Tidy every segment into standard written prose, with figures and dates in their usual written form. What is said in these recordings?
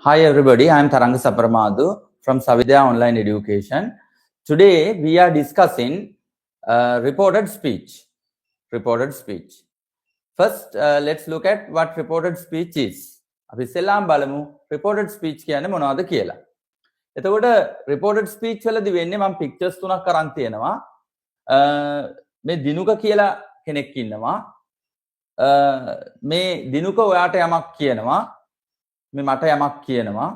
Hi everybody, I am Tharanga Sapramadhu from Savidya Online Education. Today we are discussing reported speech. Reported speech. First, let's look at what reported speech is. අපි ඉස්සෙල්ලාම බලමු reported speech කියන්නේ මොනවද කියලා. එතකොට reported speech වලදී වෙන්නේ මම pictures තුනක් අරන් තියෙනවා. මේ දිනුක කියලා කෙනෙක් ඉන්නවා. මේ දිනුක ඔයාට යමක් කියනවා. මේ මට යමක් කියනවා.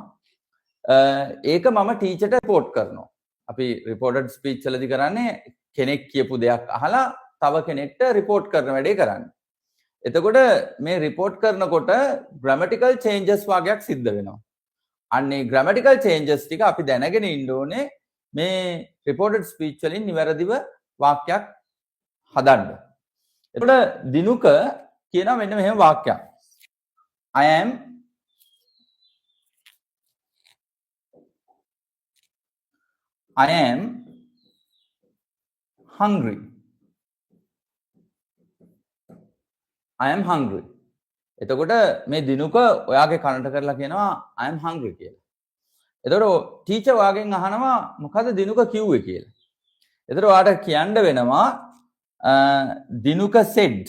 ඒක මම ටීචර්ට report කරනවා. අපි reported speech වලදී කරන්නේ කෙනෙක් කියපු දෙයක් අහලා තව කෙනෙක්ට report කරන වැඩේ කරන්නේ. එතකොට මේ report කරනකොට grammatical changes වගේක් සිද්ධ වෙනවා. අන්නේ grammatical changes ටික අපි දැනගෙන ඉන්න ඕනේ මේ reported speech වලින් නිවැරදිව වාක්‍යයක් හදන්න. එතකොට දිනුක කියනවා මෙන්න මෙහෙම වාක්‍යයක්. I am hungry. I am hungry. එතකොට මේ දිනුක ඔයාගේ කනට කරලා කියනවා I am hungry කියලා. එතකොට ටීචර් ඔයාගෙන් අහනවා මොකද දිනුක කිව්වේ කියලා. එතකොට ඔයාට කියන්න වෙනවා Dinuka said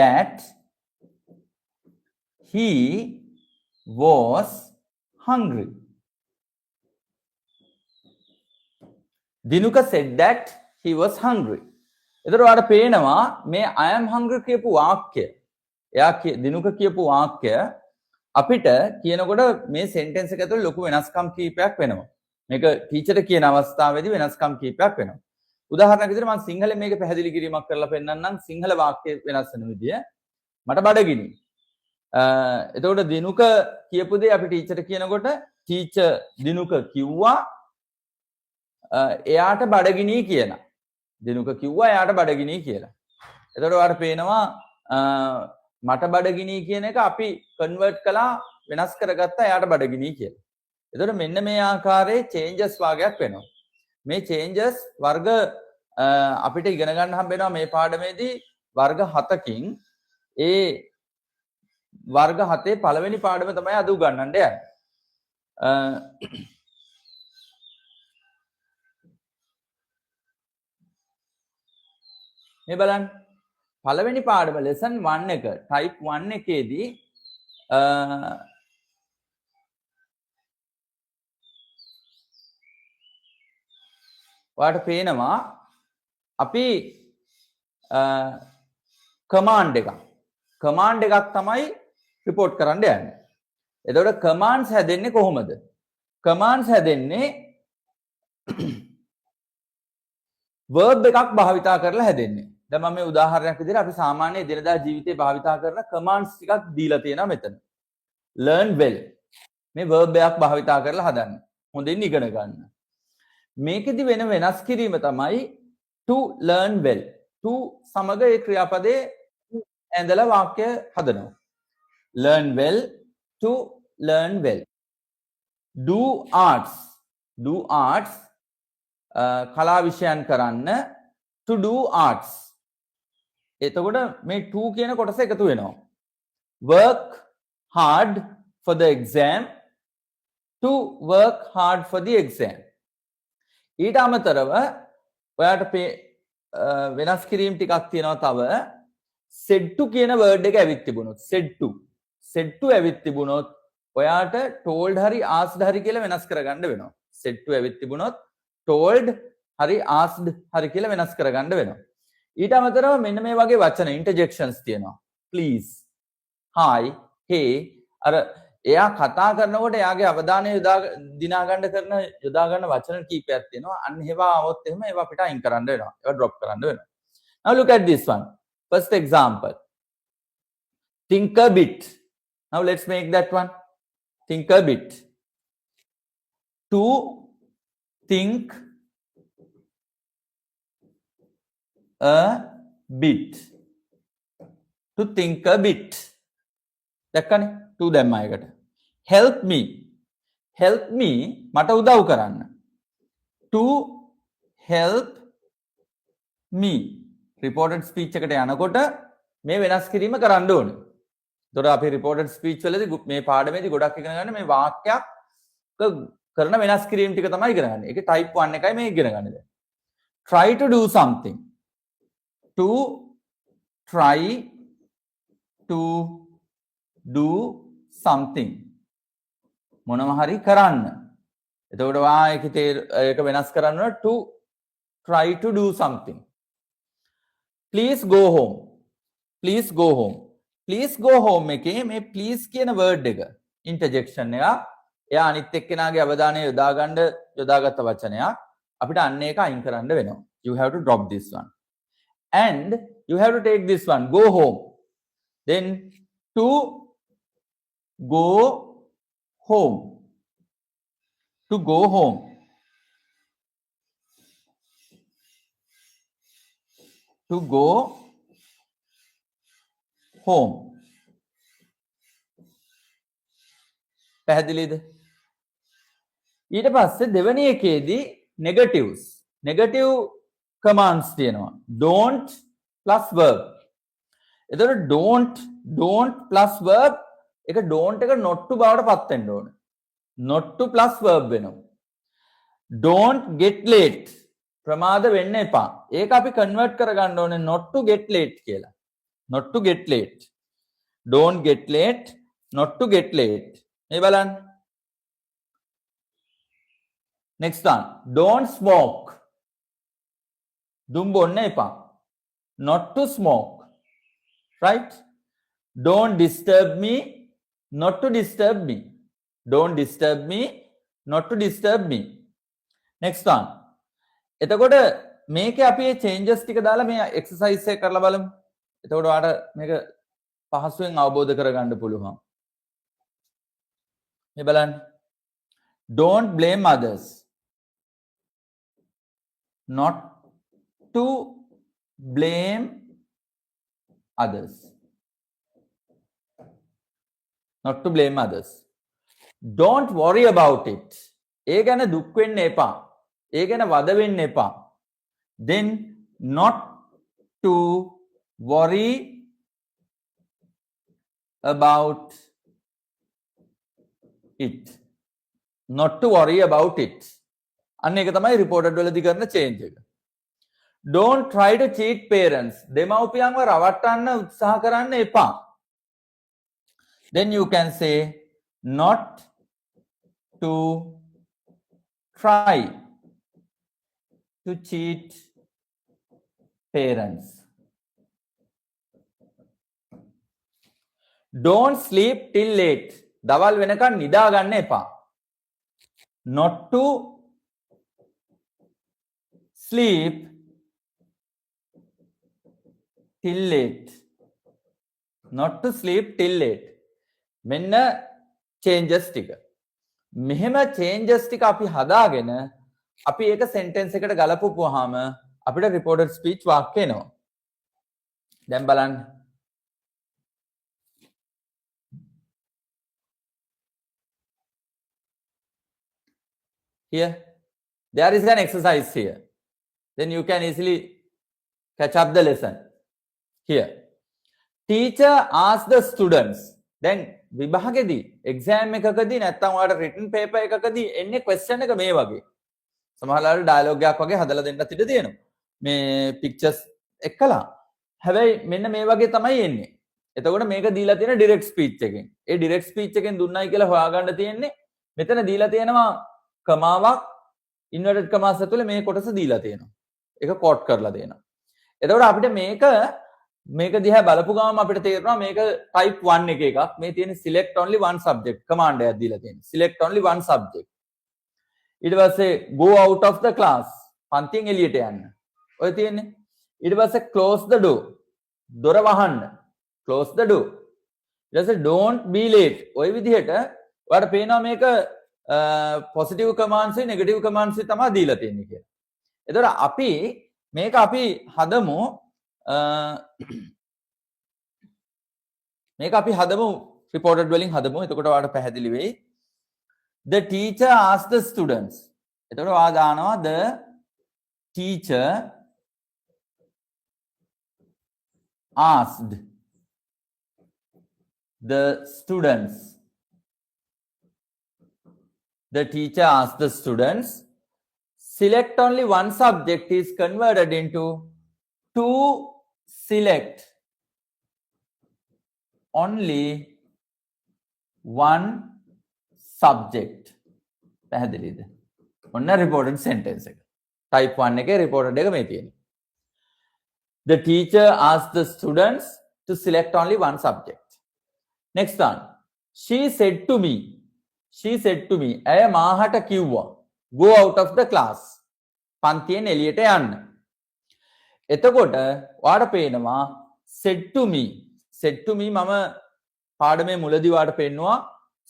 that he was hungry. Dinuka said that he was hungry. එතකොට ඔයාලට පේනවා මේ I am hungry කියපු වාක්‍ය එයා දිනුක කියපු වාක්‍ය අපිට කියනකොට මේ sentence එක ඇතුළේ ලොකු වෙනස්කම් කීපයක් වෙනවා. මේක ටීචර්ට කියන අවස්ථාවේදී වෙනස්කම් කීපයක් වෙනවා. උදාහරණයක් විදිහට මම සිංහලෙන් මේක පැහැදිලි කිරීමක් කරලා පෙන්නන්නම් සිංහල වාක්‍ය වෙනස් වෙන විදිය. මට බඩගිනි. එතකොට දිනුක කියපු දේ අපි ටීචර්ට කියනකොට ටීචර් දිනුක කිව්වා එයාට බඩගිනි කියලා. දිනුක කිව්වා එයාට බඩගිනි කියලා. එතකොට ඔයාලට පේනවා මට බඩගිනි කියන එක අපි කන්වර්ට් කළා වෙනස් කරගත්තා එයාට බඩගිනි කියලා. එතකොට මෙන්න මේ ආකාරයේ changes වාගයක් වෙනවා. මේ changes වර්ග අපිට ඉගෙන ගන්න හම්බ වෙනවා මේ පාඩමේදී වර්ග 7කින් ඒ වර්ග 7 පළවෙනි පාඩම තමයි අද උගන්වන්න යන්නේ. මේ බලන්න පළවෙනි පාඩම lesson 1 එක type 1 එකේදී ඔයාලට පේනවා අපි command එකක් තමයි report කරන්න යන්නේ. එතකොට commands හැදෙන්නේ කොහොමද? commands හැදෙන්නේ verb එකක් භාවිතා කරලා හැදෙන්නේ. දැන් මම මේ උදාහරණයක් විදිහට අපි සාමාන්‍ය දිනදා ජීවිතේ භාවිතා කරන commands ටිකක් දීලා තියෙනවා මෙතන. learn well. මේ verb එකක් භාවිතා කරලා හදන්න. හොඳින් ඉගෙන ගන්න. මේකෙදි වෙන වෙනස් කිරීම තමයි to learn well. to සමග ඒ ක්‍රියාපදේ ඇඳලා වාක්‍ය හදනවා. learn well, to learn well. do arts කලා විෂයන් කරන්න to do arts. එතකොට මේ to කියන කොටස එකතු වෙනවා. work hard for the exam, to work hard for the exam. ඊට අමතරව ඔයාට වෙනස් කිරීම් ටිකක් තියෙනවා තව said to කියන word එක ඇවිත් තිබුණොත් said to ඇවිත් තිබුණොත් ඔයාට told හරි asked හරි කියලා වෙනස් කරගන්න වෙනවා. said to ඇවිත් තිබුණොත් told හරි asked හරි කියලා වෙනස් කරගන්න වෙනවා. ඊට අමතරව මෙන්න මේ වගේ වචන interjections තියෙනවා. please, hi, hey අර එයා කතා කරනකොට එයාගේ අවධානය දිනා ගන්න වචන කීපයක් තියෙනවා. අන්න ඒවා આવොත් එහෙම ඒවා අපිට අයින් කරන්න වෙනවා. ඒවා drop කරන්න වෙනවා. Now look at this one. First example. Think a bit. Now let's make that one. Think a bit. To think a bit. To think a bit. දැක්කනේ? to දැම්මා එකට. help me මට උදව් කරන්න. to help me reported speech එකට යනකොට මේ වෙනස් කිරීම කරන්න ඕනේ. එතකොට අපි reported speech වලදී මේ පාඩමේදී ගොඩක් ඉගෙන ගන්න මේ වාක්‍යයක් කරන වෙනස් කිරීම ටික තමයි ඉගෙන ගන්න. ඒකේ type 1 එකයි මේ ඉගෙන ගන්න දැන්. Try to do something. To try to do something. මොනව හරි කරන්න. එතකොට වා ඒක වෙනස් කරන්න ඕන to try to do something. Please go home. Please go home. Please go home එකේ මේ please කියන word එක interjection එක එයා අනිත් එක්කෙනාගේ අවධානය යොදා ගන්න යොදාගත්ත වචනයක් අපිට අන්න ඒක අයින් කරන්න වෙනවා. You have to drop this one. And you have to take this one. Go home. Then to go home. To go home. To go home. පැහැදිලිද? ඊට පස්සේ දෙවෙනි එකේදී negatives. Negative commands තියෙනවා. Don't plus verb. එතකොට don't plus verb එක don't එක not to බවට පත් වෙන්න ඕනේ. not to plus verb වෙනවා. Don't get late. ප්‍රමාද වෙන්න එපා. ඒක අපි convert කරගන්න ඕනේ not to get late කියලා. not to get late. Don't get late, not to get late. මේ බලන්න. Next one. Don't smoke. දුම් බොන්න එපා. Not to smoke. Right? Don't disturb me, not to disturb me. Don't disturb me, not to disturb me. Next one. එතකොට මේකේ අපි මේ changes ටික දාලා මේ exercise එක කරලා බලමු. එතකොට ඔයාලට මේක පහසුවෙන් අවබෝධ කරගන්න පුළුවන්. මේ බලන්න. Don't blame others. Not to blame others. Not to blame others. Don't worry about it. ඒ ගැන දුක් වෙන්න එපා. ඒ ගැන වද වෙන්න එපා. Then not to worry about it. Not to worry about it. අන්න ඒක තමයි reported වලදී කරන change එක. Don't try to cheat parents. දෙමව්පියන්ව රවට්ටන්න උත්සාහ කරන්න එපා. Then you can say not to try to cheat parents. Don't sleep till late. දවල් වෙනකන් නිදා ගන්න එපා. Not to sleep till late. Not to sleep till late. මෙන්න changes ටික. මෙහෙම changes ටික අපි හදාගෙන අපි ඒක sentence එකට ගලපුවාම අපිට reported speech වාක්‍ය එනවා. දැන් බලන්න. Here, there is an exercise here. Then you can easily catch up the lesson. Here, teacher asks the students. Then විභාගෙදී exam එකකදී නැත්නම් ඔයාලට written paper එකකදී එන්නේ question එක මේ වගේ. සමහරවල් dialogue එකක් වගේ හදලා දෙන්නත් ඉඩ තියෙනවා. මේ pictures එක්කලා. හැබැයි මෙන්න මේ වගේ තමයි එන්නේ. එතකොට මේක දීලා තියෙන direct speech එකෙන්. ඒ direct speech එකෙන් දුන්නයි කියලා හොයාගන්න තියෙන්නේ. මෙතන දීලා තියෙනවා කමාවක් inverted commas ඇතුලේ මේ කොටස දීලා තියෙනවා. ඒක quote කරලා දෙනවා. එතකොට අපිට මේක දිහා බලපු ගමන් අපිට තේරෙනවා මේක type 1 එකක්. මේ තියෙන select only one subject command එකක් දීලා තියෙනවා. select only one subject. ඊට පස්සේ go out of the class. පන්තියෙන් එළියට යන්න. ඔය තියෙන්නේ. ඊට පස්සේ close the door. දොර වහන්න. close the door. ඊට පස්සේ don't be late. ඔය විදිහට ඔයාලට පේනවා මේක positive commands negative commands තමයි දීලා තියෙන්නේ කියලා. එතකොට අපි මේක අපි හදමු reported වලින් හදමු. එතකොට ඔයාලට පැහැදිලි වෙයි. The teacher asked the students. එතකොට ඔයා දානවා the teacher asked the students. The teacher asked the students, select only one subject is converted into to select only one subject. පැහැදිලිද? ඔන්න reported sentence එක. type 1 එකේ reported එක මේ තියෙන්නේ. The teacher asked the students to select only one subject. Next one. She said to me. She said to me. ඇය මාහට කිව්වා. Go out of the class. පන්තියෙන් එළියට යන්න. එතකොට ඔයාට පේනවා said to me. said to me මම පාඩමේ මුලදී ඔයාට පෙන්නුවා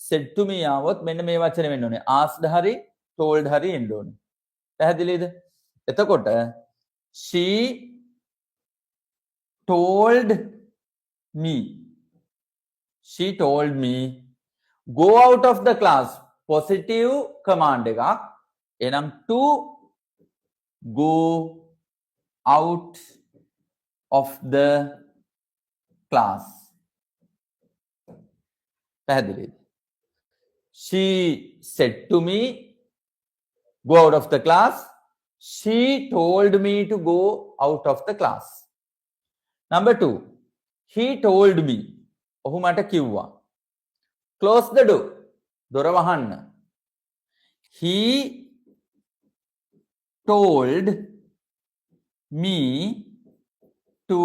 said to me ආවොත් මෙන්න මේ වචනේ වෙන්න ඕනේ. asked හරි told හරි එන්න ඕනේ. පැහැදිලිද? එතකොට she told me. She told me go out of the class. Positive command එකක්. එනම් to go out of the class. පැහැදිලිද? She said to me go out of the class. She told me to go out of the class. Number 2. He told me. ඔහු මට කිව්වා. Close the door. දොර වහන්න. He told me to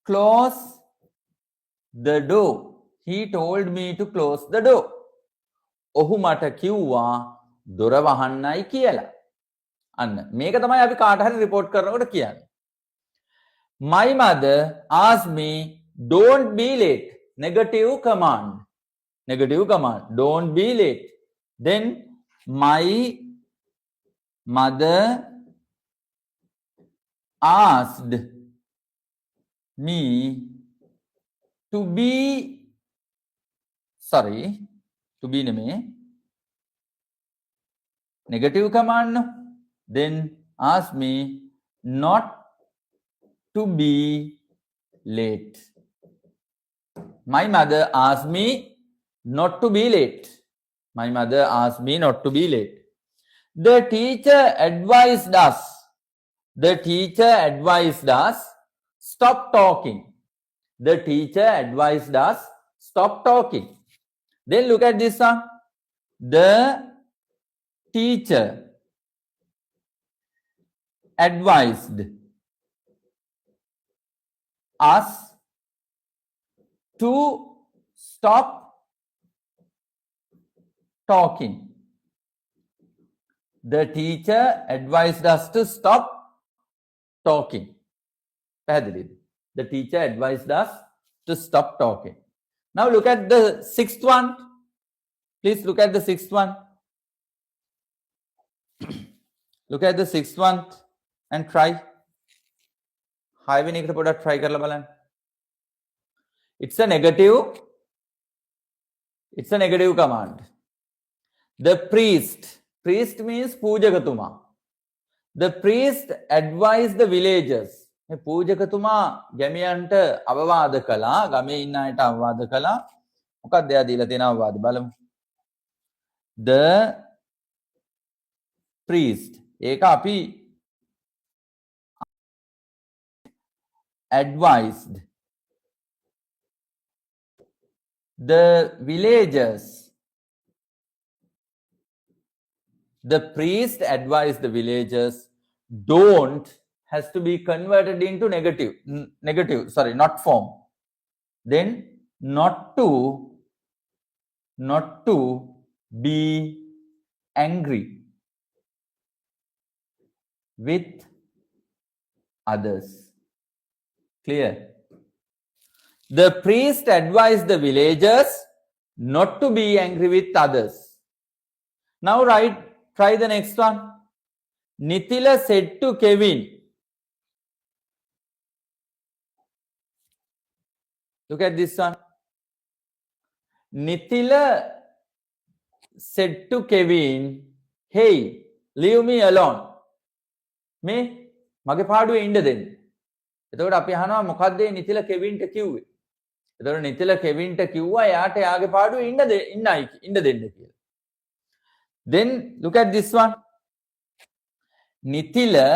close the door. He told me to close the door. ඔහු මට කිව්වා දොර වහන්නයි කියලා. අන්න මේක තමයි අපි කාට හරි report කරනකොට කියන්නේ. My mother asked me don't be late. Negative command. Negative command. Don't be late. Then my mother asked me to be නෙමේ. Negative command. Then asked me not to be late. My mother asked me not to be late. My mother asked me not to be late. The teacher advised us. The teacher advised us stop talking. The teacher advised us stop talking. Then look at this one. The teacher advised us to stop talking. The teacher advised us to stop talking. The teacher advised us to stop talking. Now look at the sixth one. Please look at the sixth one. Look at the sixth one and try. හයවෙනි එකට පොඩ්ඩක් try කරලා බලන්න. It's a negative command. The priest means පූජකතුමා. The priest advised the villagers. මේ පූජකතුමා ගැමියන්ට අවවාද කළා, ගමේ ඉන්න අයට අවවාද කළා. මොකක්ද එයා දීලා තියෙන අවවාද බලමු. The priest ඒක අපි advised the villagers. The priest advised the villagers don't has to be converted into not form. Then not to be angry with others. Clear? The priest advised the villagers not to be angry with others. Now try the next one. Nithila said to Kevin. Look at this one. Nithila said to Kevin, hey, leave me alone. Me, mage පාඩුවේ ඉන්න දෙන්න. එතකොට අපි අහනවා මොකද්ද මේ නිතිල කෙවින්ට කිව්වේ? එතකොට නිතිල කෙවින්ට කිව්වා එයාට එයාගේ පාඩුවේ ඉන්න දෙන්න කියලා. Then look at this one. Nithila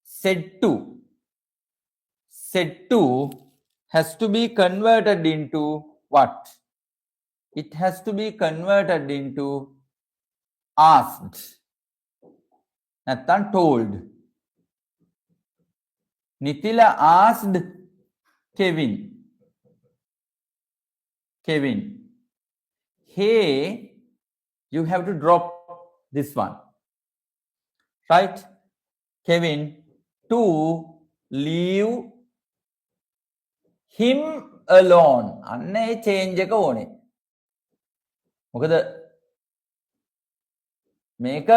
said to has to be converted into what? It has to be converted into asked. Nathan told. Nithila asked Kevin, hey, you have to drop this one, right? Kevin, to leave him alone. අන්න ඒ change එක ඕනේ. මොකද මේක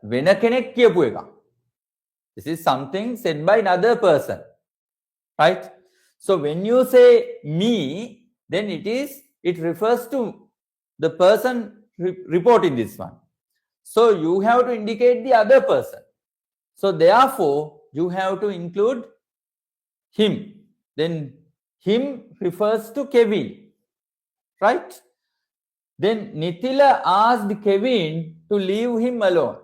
වෙන කෙනෙක් කියපු එකක්. This is something said by another person, right? So when you say me, then it refers to the person reporting this one. So you have to indicate the other person. So therefore you have to include him. Then him refers to Kevin, right? Then Nithila asked Kevin to leave him alone.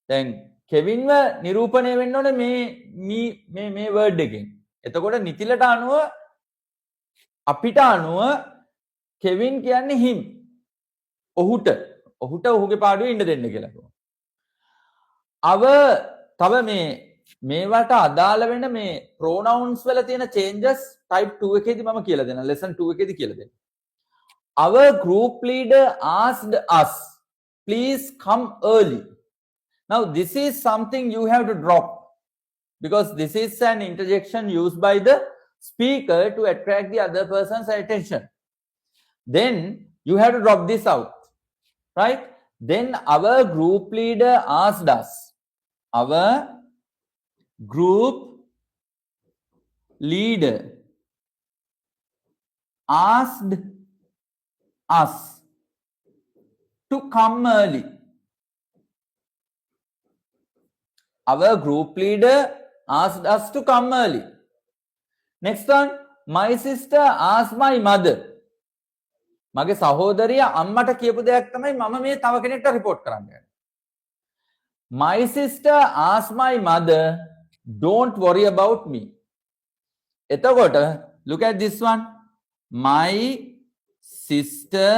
Then Kevin ව නිරූපණය වෙන්න ඕනේ මේ word එකෙන්. එතකොට නිතිලට අනුව අපිට අනුව කෙවින් කියන්නේ him. ඔහුට ඔහුගේ පාඩුවේ ඉන්න දෙන්න කියලා කිව්වා. තව මේවට අදාළ වෙන මේ pronouns වල තියෙන changes type 2 එකේදී මම කියලා දෙනවා. lesson 2 එකේදී කියලා දෙනවා. Our group leader asked us, please come early. Now this is something you have to drop because this is an interjection used by the speaker to attract the other person's attention. Then you have to drop this out, right? Then our group leader asked us. Our group leader asked us to come early. Our group leader asked us to come early. Next one, my sister asked my mother. මගේ සහෝදරිය අම්මට කියපු දෙයක් තමයි මම මේ තව කෙනෙක්ට report කරන්න යන්නේ. My sister asked my mother, don't worry about me. එතකොට look at this one. My sister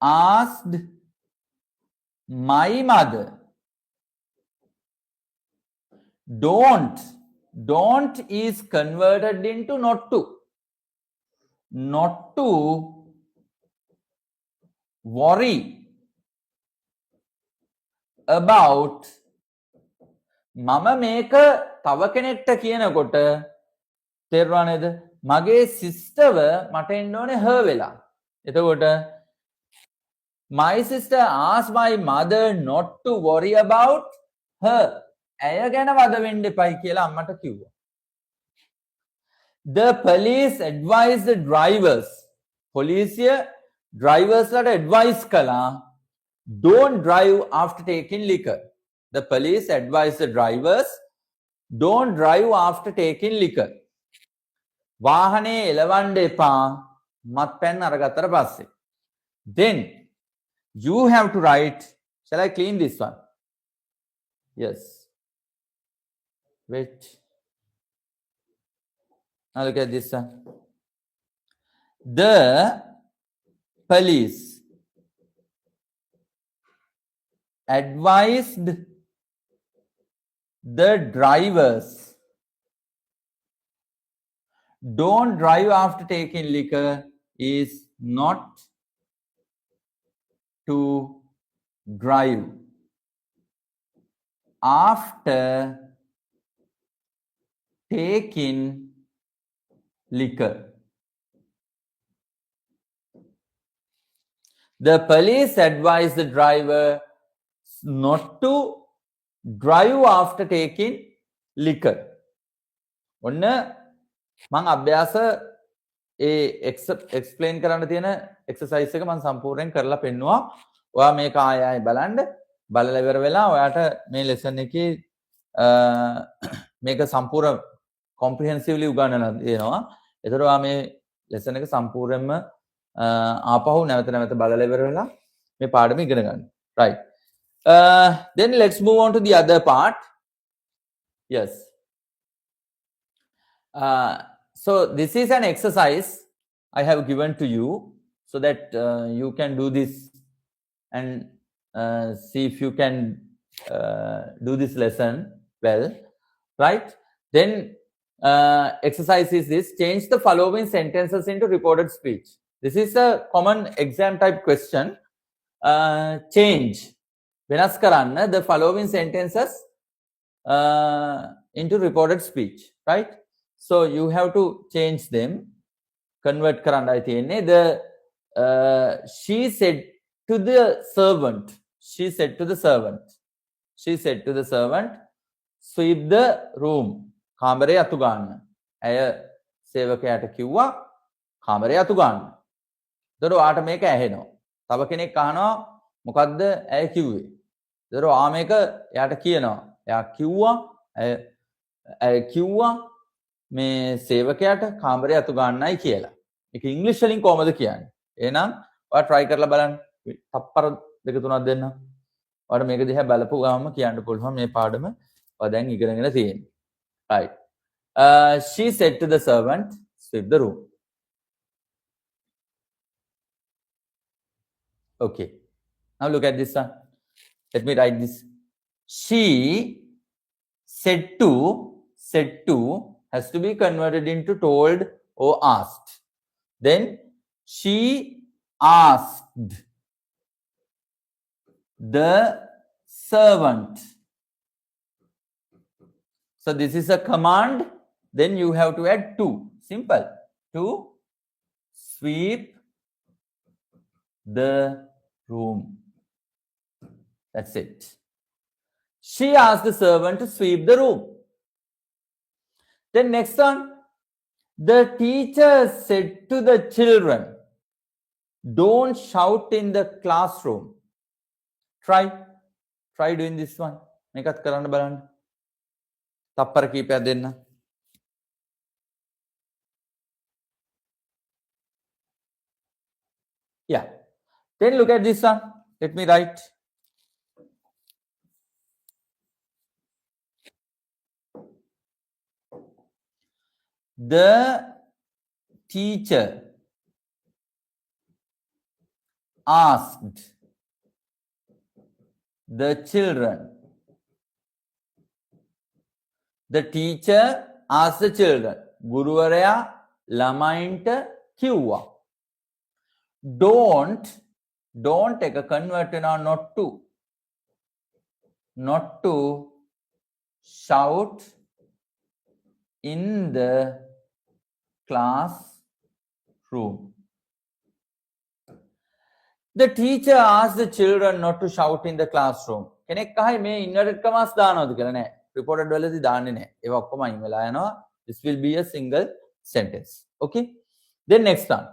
asked my mother. Don't is converted into not to. Not to worry about. මම මේක තව කෙනෙක්ට කියනකොට තේරුණා නේද? මගේ සිස්ටර්ව මට එන්න ඕනේ her වෙලා. එතකොට my sister asked my mother not to worry about her. ඇය ගැන වද වෙන්න එපයි කියලා අම්මට කිව්වා. The police advised the drivers. පොලිසිය drivers ලට advise කළා don't drive after taking liquor. The police advised the drivers don't drive after taking liquor. වාහනේ එලවන්න එපා මත්පැන් අරගත්තට පස්සේ. Then you have to write. Shall I clean this one? Yes. Wait. Now look at this one. The police advised the drivers don't drive after taking liquor is not to drive after taking liquor. The police advised the driver not to drive after taking liquor. ඔන්න මම අභ්‍යාස explain කරන්න තියෙන exercise එක මම සම්පූර්ණයෙන් කරලා පෙන්නුවා. ඔයා මේක ආයෙ බලන්න. බලලා ඉවර වෙලා ඔයාට මේ ලෙසන් එකේ මේක සම්පූර්ණ කොම්ප්‍රිහෙන්සිව්ලි උගන්වලා දෙනවා. ඒතර ඔයා මේ ලෙසන් එක සම්පූර්ණයෙන්ම ආපහු නැවත නැවත බලලා ඉවර වෙලා මේ පාඩම ඉගෙන ගන්න. Right. Then let's move on to the other part. Yes. So this is an exercise I have given to you so that you can do this and see if you can do this lesson well, right? Then exercise is this: change the following sentences into reported speech. This is a common exam type question. Change venas karanna the following sentences into reported speech, right? So you have to change them, convert karanna tiyenne. The she said to the servant, she said to the servant, she said to the servant, sweep the room. කාමරේ අතු ගන්න. ඇය සේවකයාට කිව්වා කාමරේ අතු ගන්න. එතකොට ඔයාට මේක ඇහෙනවා. තව කෙනෙක් අහනවා මොකද්ද ඇය කිව්වේ? එතකොට ඔයා මේක එයාට කියනවා. එයා කිව්වා ඇය කිව්වා මේ සේවකයාට කාමරේ අතු ගන්නයි කියලා. ඒක ඉංග්‍රීසි වලින් කොහමද කියන්නේ? එහෙනම් ඔයා try කරලා බලන්න. තප්පර දෙක තුනක් දෙන්න. ඔයාට මේක දිහා බලපුවාම කියන්න පුළුවන් මේ පාඩම ඔයා දැන් ඉගෙනගෙන තියෙන්නේ. Right. She said to the servant, sweep the room. Okay. Now look at this one. Let me write this. She said to has to be converted into told or asked. Then she asked the servant. So this is a command. Then you have to add to. Simple. To sweep the room. That's it. She asked the servant to sweep the room. Then next one. The teacher said to the children, don't shout in the classroom. Try doing this one. මේකත් කරන්න බලන්න. තප්පර කීපයක් දෙන්න. Yeah. Then look at this one. Let me write. The teacher asked the children. The teacher asked the children. ගුරුවරයා ළමයින්ට කිව්වා. Don't එක convert වෙනවා not to. Not to shout in the classroom. The teacher asked the children not to shout in the classroom. කෙනෙක් අහයි මේ inverted commas දානවද කියලා නෑ. Reported වලදී දාන්නේ නෑ. ඒවා ඔක්කොම අයින් වෙලා යනවා. This will be a single sentence. Okay? Then next one.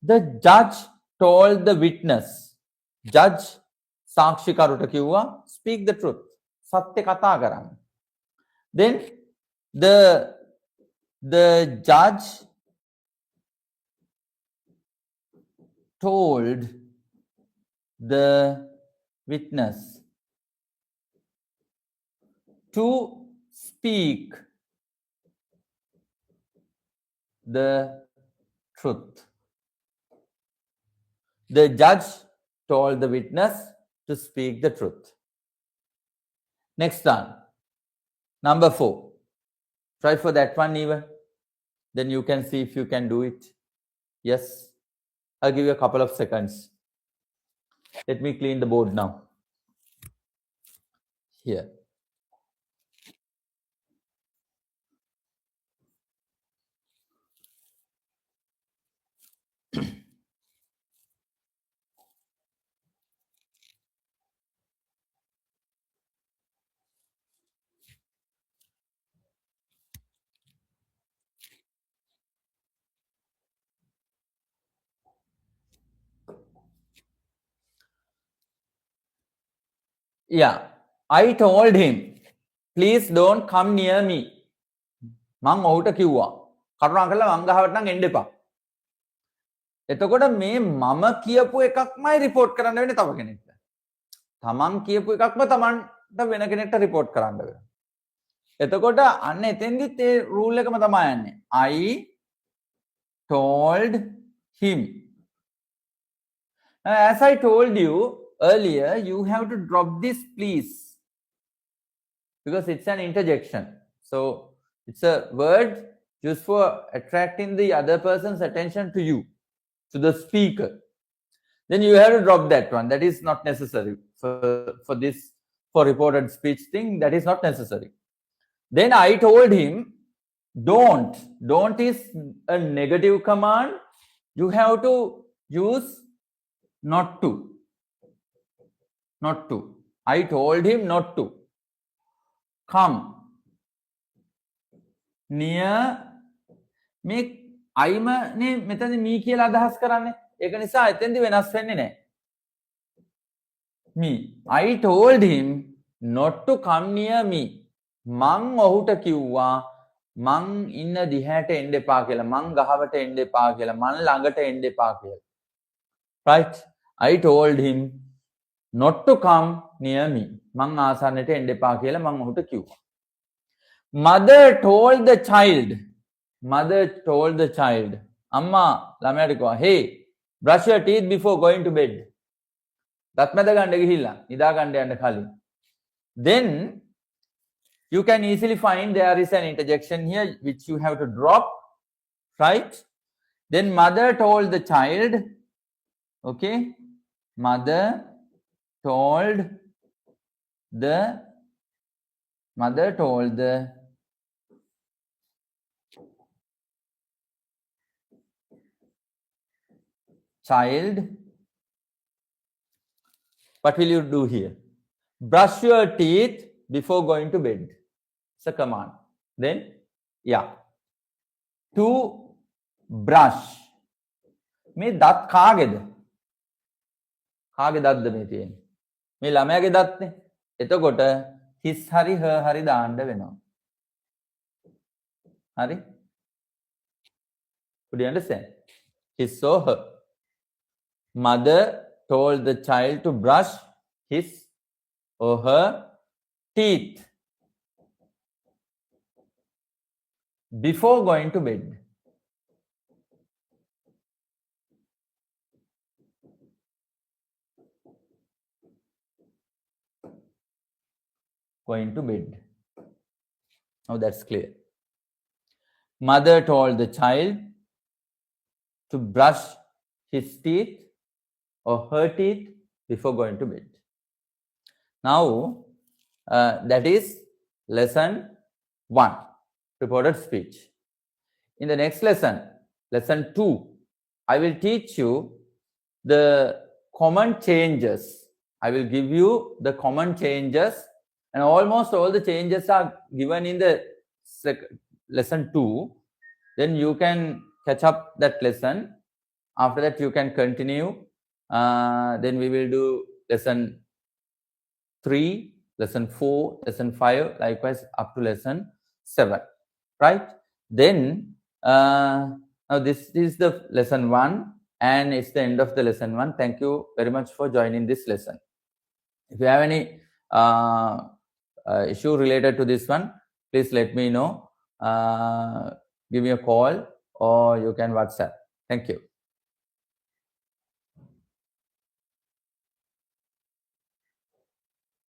The judge told the witness. Judge සාක්ෂිකරුට කිව්වා speak the truth. සත්‍ය කතා කරන්න. Then the judge told the witness to speak the truth. The judge told the witness to speak the truth. Next one. Number 4. Try for that one even. Then you can see if you can do it. Yes. I'll give you a couple of seconds. Let me clean the board now. Here. Yeah, I told him please don't come near me. මං ඔහුට කිව්වා කරුණාකරලා මං ගහවට නම් එන්න එපා. එතකොට මේ මම කියපු එකක්මයි රිපෝට් කරන්න වෙන්නේ තව කෙනෙක්ට. තමන් කියපු එකක්ම තමන්ට වෙන කෙනෙක්ට රිපෝට් කරන්න වෙනවා. එතකොට අන්න එතෙන්දිත් ඒ රූල් එකම තමයි යන්නේ. I told him. As I told you earlier, you have to drop this please because it's an interjection. So it's a word used for attracting the other person's attention to you, to the speaker. Then you have to drop that one. That is not necessary for this, for reported speech thing. That is not necessary. Then I told him, don't. Don't is a negative command. You have to use not to. Not to. I told him not to. Come. Near. මේ අයිම නේ මෙතනදී me කියලා අදහස් කරන්නේ. ඒක නිසා එතෙන්දී වෙනස් වෙන්නේ නැහැ. Me. I told him not to come near me. මං ඔහුට කිව්වා මං ඉන්න දිහාට එන්න එපා කියලා. මං ගහවට එන්න එපා කියලා. මං ළඟට එන්න එපා කියලා. Right? I told him not to come near me. මං ආසන්නට එන්න එපා කියලා මං ඔහුට කිව්වා. Mother told the child. Mother told the child. අම්මා ළමයාට කිව්වා, hey, brush your teeth before going to bed. දත් මැද ගන්න ගිහිල්ලා නිදා ගන්න යන්න කලින්. Then you can easily find there is an interjection here which you have to drop, right? Then mother told the child, okay? Mother told the child, what will you do here? Brush your teeth before going to bed. It's a command. Then, yeah. To brush. මේ දත් කාගේද? කාගේ දත්ද මේ තියෙන්නේ? මේ ළමයාගේ දත්නේ. එතකොට his hari her hari දාන්න වෙනවා. හරි? Could you understand? His or her. Mother told the child to brush his or her teeth before going to bed. Going to bed. Now that's clear. Mother told the child to brush his teeth or her teeth before going to bed. Now, that is lesson 1, reported speech. In the next lesson, lesson 2, I will teach you the common changes. I will give you the common changes, and almost all the changes are given in the lesson 2. Then you can catch up that lesson. After that, you can continue. Then we will do lesson 3, lesson 4, lesson 5, likewise up to lesson 7. Right? Then, now this is the lesson 1 and it's the end of the lesson 1. Thank you very much for joining this lesson. If you have any issue related to this one, please let me know. Give me a call or you can WhatsApp. Thank you.